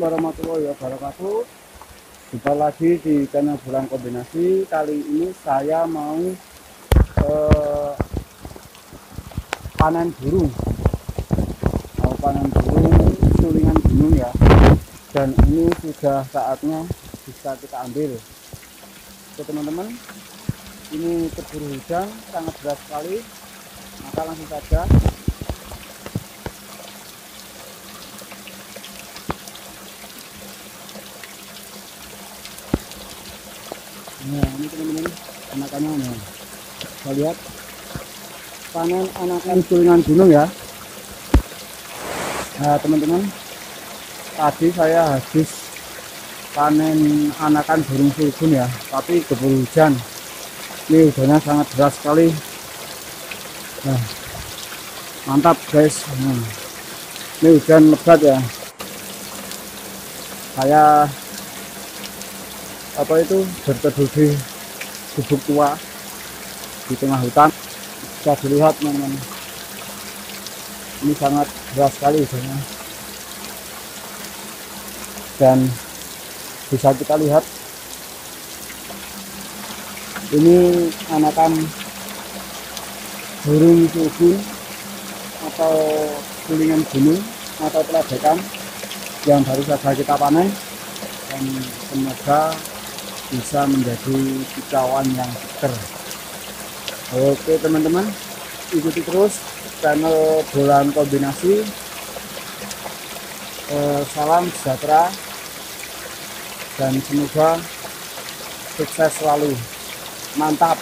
warahmatullahi wabarakatuh. Jumpa lagi di channel Burung Kombinasi. Kali ini saya mau panen burung. Mau panen burung sulingan gunung ya. Dan ini sudah saatnya bisa kita ambil. Oke teman-teman, ini keburu hujan sangat deras sekali, maka langsung saja nah ini teman-teman anakannya nih. Kita lihat panen anakan sulingan gunung ya. Nah teman-teman, tadi saya habis panen anakan burung sulgun ya, tapi keburu hujan. Ini hujannya sangat deras sekali. Nah mantap guys. Ini hujan lebat ya. Saya berteduh di gubuk tua di tengah hutan. Bisa dilihat teman-teman, ini sangat deras sekali hujannya, dan bisa kita lihat ini anakan burung sulingan atau sulingan gunung atau TELEDEKAN yang baru saja kita panen, dan semoga bisa menjadi kicauan yang seger. Oke teman-teman, ikuti terus channel Burung Kombinasi. Salam sejahtera dan semoga sukses selalu. Mantap.